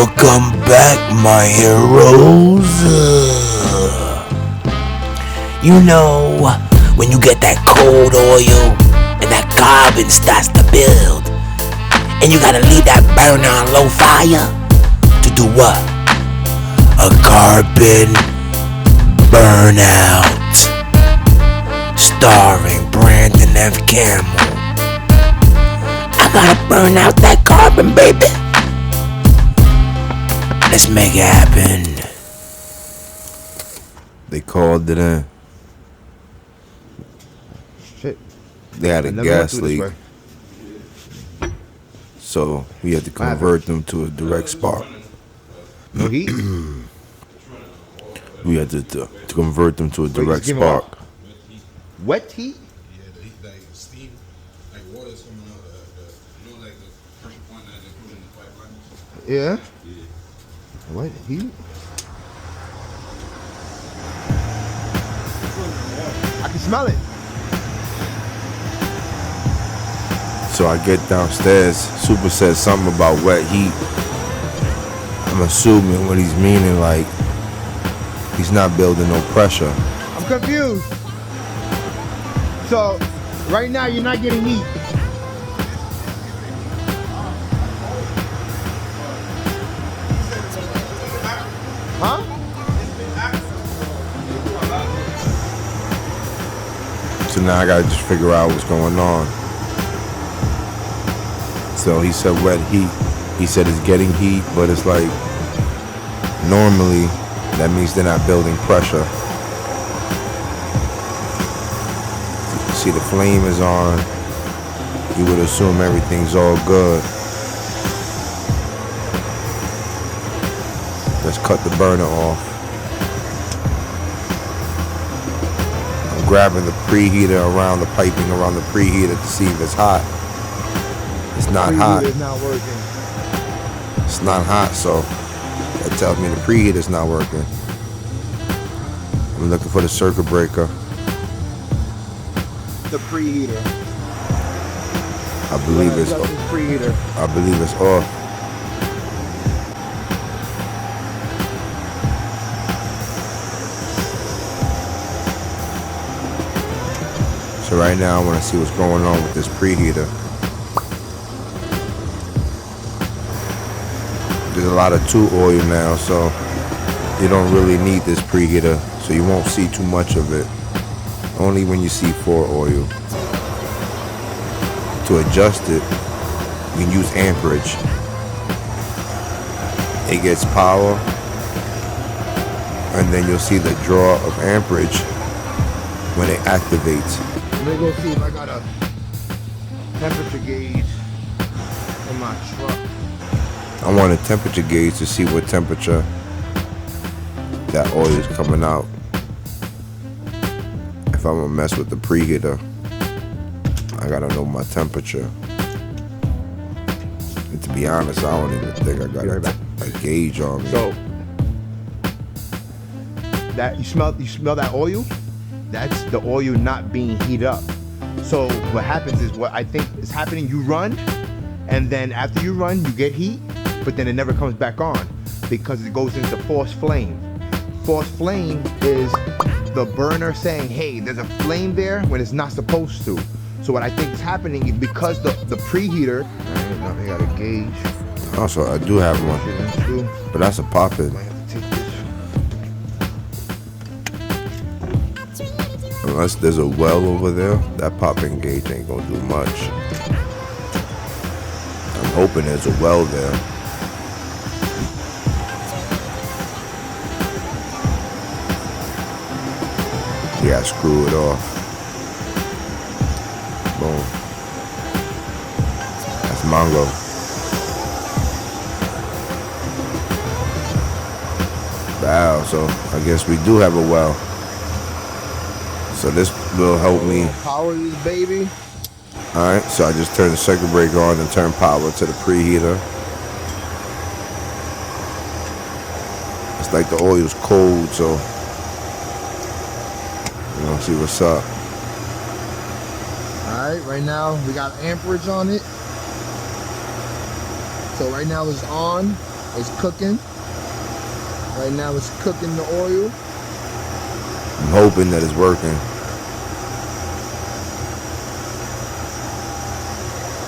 Welcome back, my heroes. You know, when you get that cold oil and that carbon starts to build, and you gotta leave that burn on low fire to do what? A carbon burnout. Starring Brandon F. Campbell. I gotta burn out that carbon, baby. Let's make it happen. They called it in. Shit. They had a gas leak. So we had to convert them to a direct spark. No heat? We had to convert them to a direct spark. Wet heat? Yeah, the heat, like steam, like water's coming out. You know, like the pressure point that they put in the pipeline. Yeah. Yeah. What heat? I can smell it. So I get downstairs. Super says something about wet heat. I'm assuming what he's meaning, like he's not building no pressure. I'm confused. So, right now you're not getting heat. Huh? So now I gotta just figure out what's going on. So he said wet heat. He said it's getting heat, but it's like normally that means they're not building pressure. See, the flame is on. You would assume everything's all good. Let's cut the burner off. I'm grabbing the preheater around the piping around the preheater to see if it's hot. It's not hot. It's not working. It's not hot, so that tells me the preheater's not working. I'm looking for the circuit breaker. The preheater. I believe it's preheater. I believe it's off. So right now I want to see what's going on with this preheater. There's a lot of 2 oil now, so you don't really need this preheater, so you won't see too much of it. Only when you see 4 oil. To adjust it, you can use amperage. It gets power, and then you'll see the draw of amperage when it activates. Let me go see if I got a temperature gauge on my truck. I want a temperature gauge to see what temperature that oil is coming out. If I'm gonna mess with the preheater, I gotta know my temperature. And to be honest, I don't even think I got a gauge on me. So that you smell that oil? That's the oil not being heated up. So what happens is, what I think is happening, you run, and then after you run, you get heat, but then it never comes back on because it goes into forced flame. Forced flame is the burner saying, hey, there's a flame there when it's not supposed to. So what I think is happening is because the preheater, I got a gauge. Also, I do have one, but that's a pop-in. Unless there's a well over there, that pop-in gauge ain't gonna do much. I'm hoping there's a well there. Yeah, screw it off. Boom. That's Mongo. Wow, so I guess we do have a well. So this will help me. Power this baby. Alright, so I just turned the circuit breaker on and turned power to the preheater. It's like the oil's cold, so we're gonna see what's up. Alright, right now we got amperage on it. So right now it's on. It's cooking. Right now it's cooking the oil. I'm hoping that it's working.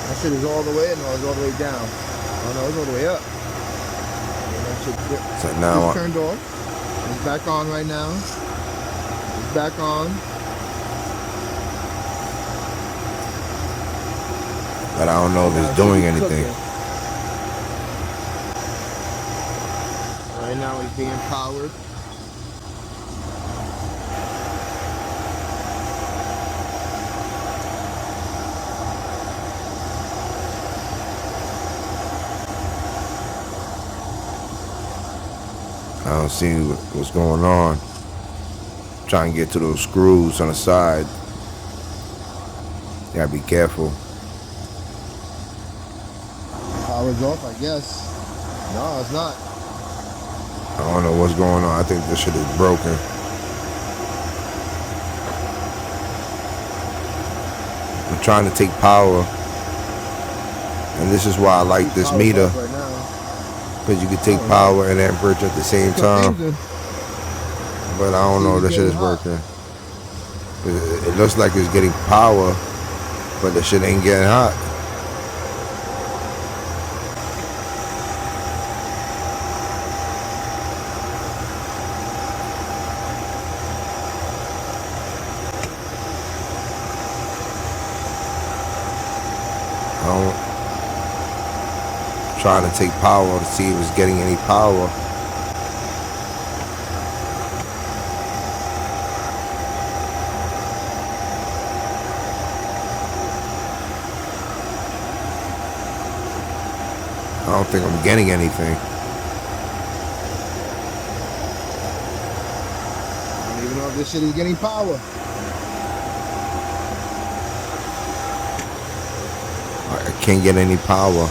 That shit is all the way, no, it's all the way down. Oh no, it's all the way up. Yeah, that shit, So now it's turned off. It's back on right now. It's back on. but I don't know if it's doing anything. Right now it's being powered. I don't see what's going on. Trying to get to those screws on the side. You gotta be careful. Power's off, I guess. No, it's not. I don't know what's going on. I think this shit is broken. I'm trying to take power. And this is why I like this meter. Right now. Because you can take power and amperage at the same time. But I don't know if this shit is working. It looks like it's getting power, but the shit ain't getting hot. Trying to take power to see if it's getting any power. I don't think I'm getting anything. I don't even know if this shit is getting power. I can't get any power.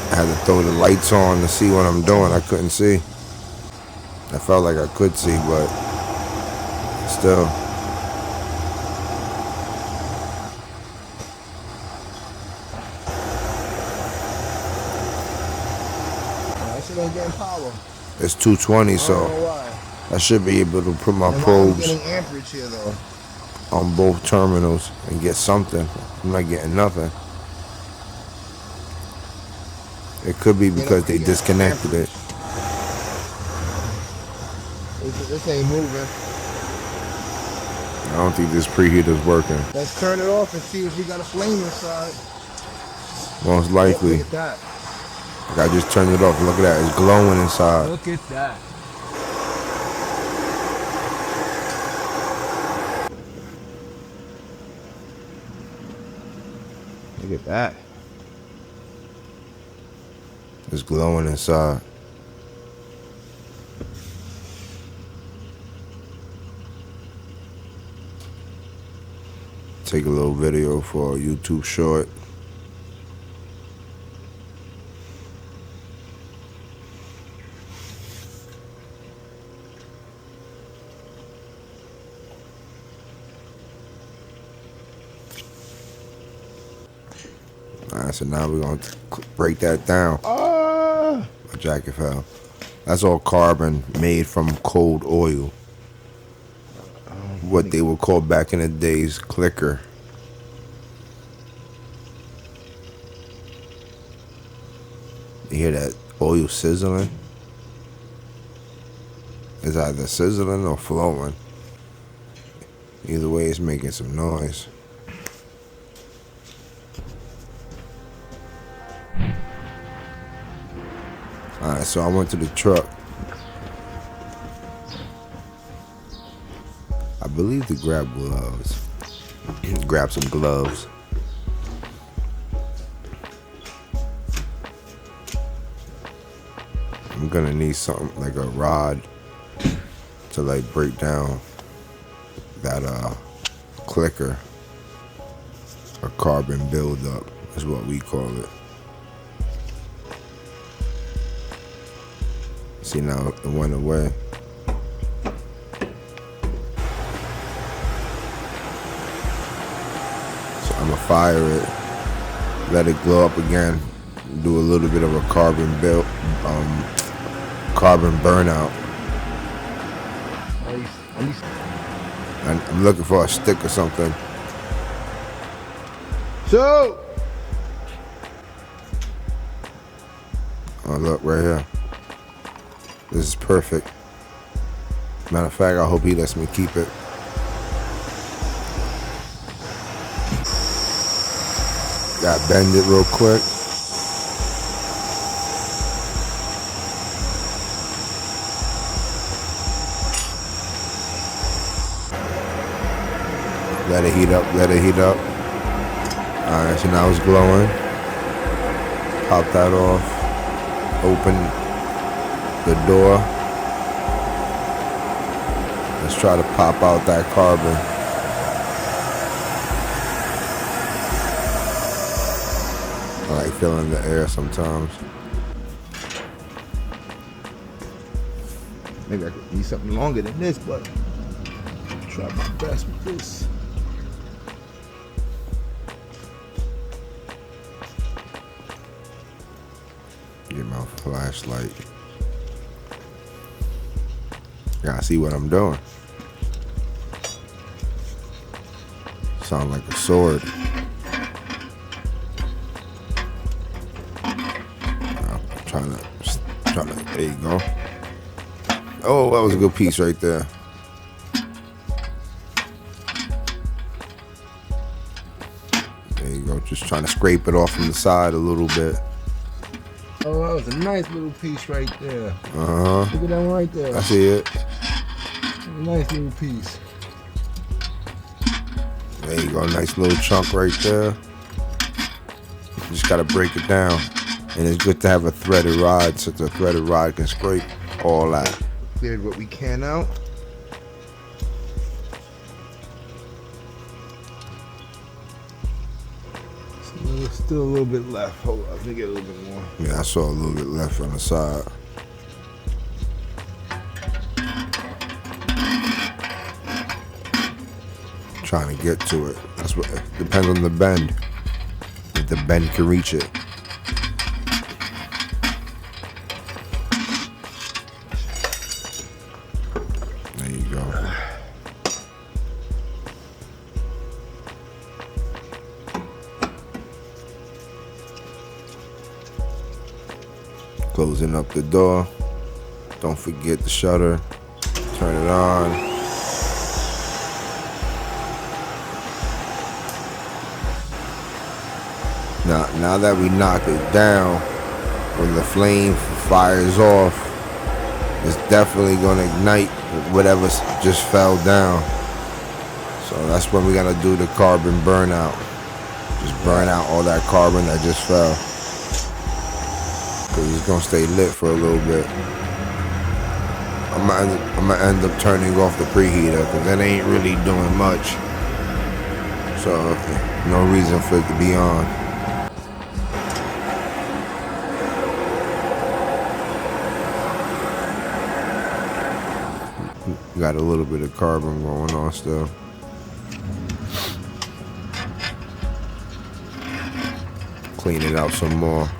I had to throw the lights on to see what I'm doing. I couldn't see. I felt like I could see, but still. That shit ain't getting power. It's 220, I so don't know why. I should be able to put my And probes I'm getting amperage here though. on both terminals and get something. I'm not getting nothing. It could be because they disconnected it. This ain't moving. I don't think this preheater's working. Let's turn it off and see if we got a flame inside. Most likely. Look at that. Like I just turned it off. Look at that. It's glowing inside. Look at that. Look at that. It's glowing inside. Take a little video for a YouTube short. Alright, so now we're going to break that down. My jacket fell. That's all carbon made from cold oil. What they would call back in the days clicker. You hear that oil sizzling? It's either sizzling or flowing. Either way, it's making some noise. Alright, so I went to the truck. I believe to grab gloves. Grab some gloves. I'm gonna need something like a rod to like break down that clicker. Or carbon buildup is what we call it. See, now it went away. fire it, let it glow up again, do a little bit of a carbon burnout. I'm looking for a stick or something. So, oh look, right here. This is perfect. Matter of fact, I hope he lets me keep it. Gotta bend it real quick. Let it heat up, let it heat up. Alright, so now it's glowing. Pop that off. Open the door. Let's try to pop out that carbon. I like feeling the air sometimes. maybe I could need something longer than this, but I'll try my best with this. Get my flashlight. Gotta see what I'm doing. Sound like a sword. I'm trying to, there you go. Oh, that was a good piece right there. There you go, just trying to scrape it off from the side a little bit. Oh, that was a nice little piece right there. Uh-huh. Look at that one right there. I see it. A nice little piece. There you go, nice little chunk right there. Just gotta break it down. And it's good to have a threaded rod, so the threaded rod can scrape all that. Cleared what we can out. Still a little bit left. Hold on, let me get a little bit more. Yeah, I saw a little bit left on the side. Trying to get to it. That's what depends on the bend. If the bend can reach it. There you go. Closing up the door. Don't forget the shutter. Turn it on. Now that we knocked it down, when the flame fires off, it's definitely gonna ignite whatever just fell down. So that's when we gotta do the carbon burnout. Just burn out all that carbon that just fell. Cause it's gonna stay lit for a little bit. I'm gonna end up turning off the preheater because that ain't really doing much. So no reason for it to be on. Got a little bit of carbon going on still. Clean it out some more.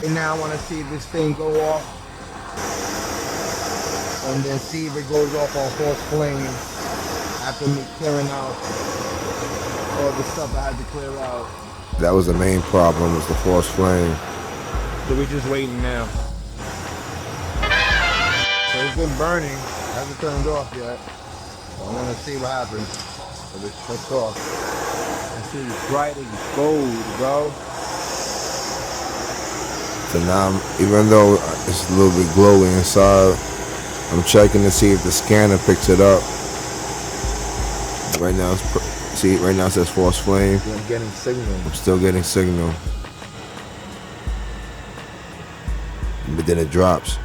And now I want to see if this thing go off, and then see if it goes off on false flame after me clearing out all the stuff I had to clear out. That was the main problem, was the forced flame. So we're just waiting now. So it's been burning, hasn't turned off yet. So I want to see what happens if it shuts off. I see it's bright as gold, bro. So now, even though it's a little bit glowy inside, I'm checking to see if the scanner picks it up. Right now, right now it says force flame. I'm getting signal. I'm still getting signal. But then it drops.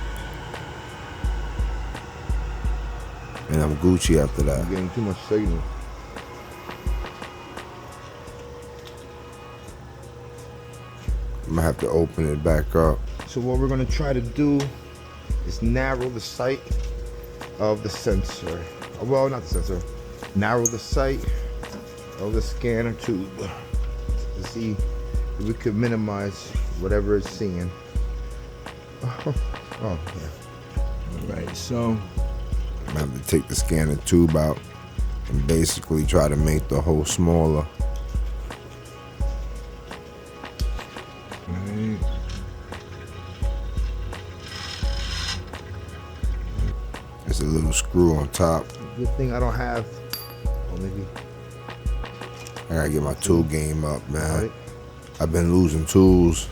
And I'm Gucci after that. I'm getting too much signal. I'm gonna have to open it back up. So what we're gonna try to do is narrow the sight of the sensor. Well, not the sensor. Narrow the sight of the scanner tube to see if we could minimize whatever it's seeing. Oh yeah. Alright, so I'm gonna have to take the scanner tube out and basically try to make the hole smaller. There's a little screw on top. good thing I don't have. Oh, maybe. I gotta get my tool game up, man. All right. I've been losing tools.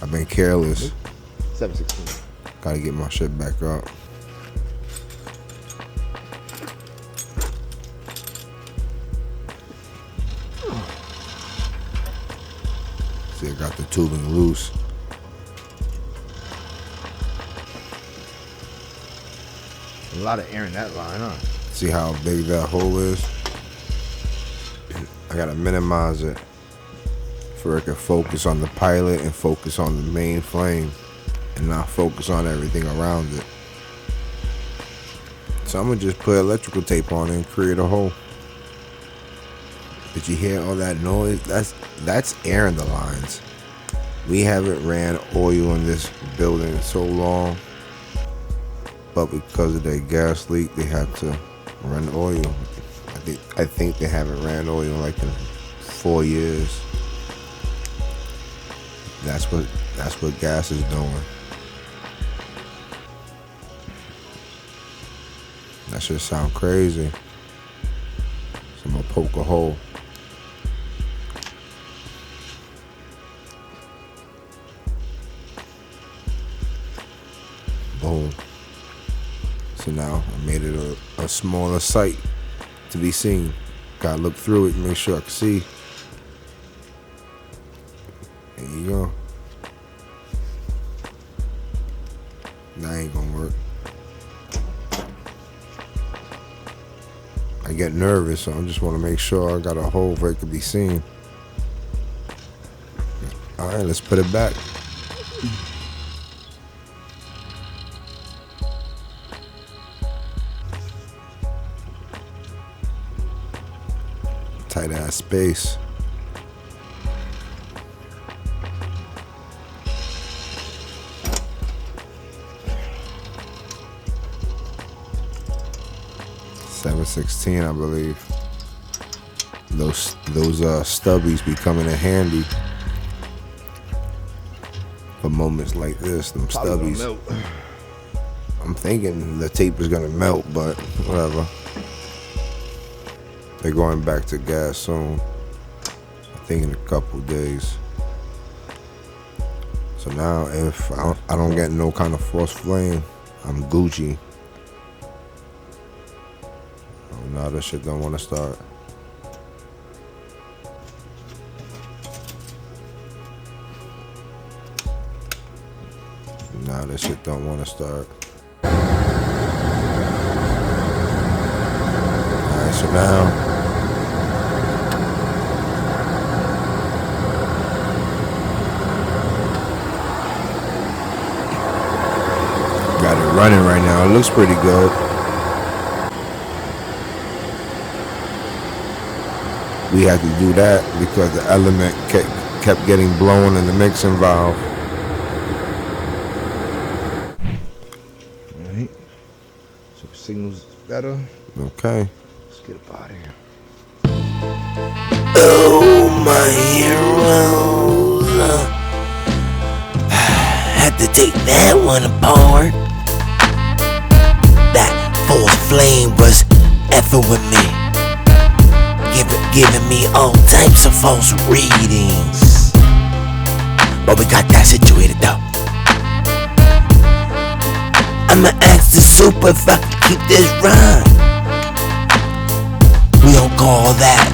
I've been careless. 716. Gotta get my shit back up. See, I got the tubing loose. A lot of air in that line, huh? See how big that hole is? I gotta minimize it for it to focus on the pilot and focus on the main flame and not focus on everything around it. So I'm gonna just put electrical tape on it and create a hole. Did you hear all that noise? That's air in the lines. We haven't ran oil in this building in so long, but because of their gas leak, they have to run oil. I think they haven't ran oil like in 4 years. That's what gas is doing. That should sound crazy. So I'm gonna poke a hole. Boom. So now I made it a smaller sight to be seen. Gotta look through it and make sure I can see. There you go. That ain't gonna work. I get nervous, so I just want to make sure I got a hole where it can be seen. All right, let's put it back. Tight ass space. .716, I believe. Those stubbies be coming in handy for moments like this. Them stubbies. I'm thinking the tape is gonna melt, but whatever. They're going back to gas soon. I think in a couple days. So now if I don't get no kind of forced flame, I'm Gucci. Oh, now this shit don't want to start. Now this shit don't want to start. Alright, so now got it running right now. It looks pretty good. We had to do that because the element kept getting blown in the mixing valve. Alright. So signal's better. Okay. Let's get up out of here. Oh, my heroes. Had to take that one apart. That false flame was effing with me. Giving me all types of false readings. But we got that situated though. I'ma ask the super if I can keep this rhyme. We don't call that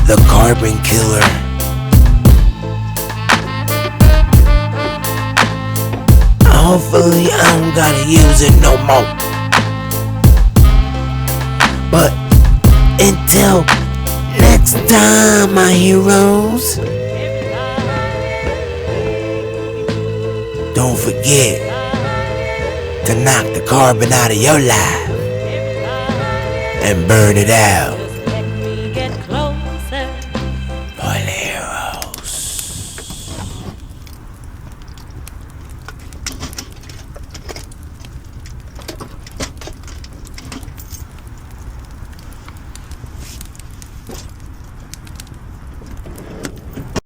the carbon killer. Hopefully I don't gotta use it no more. But until next time, my heroes, don't forget to knock the carbon out of your life and burn it out.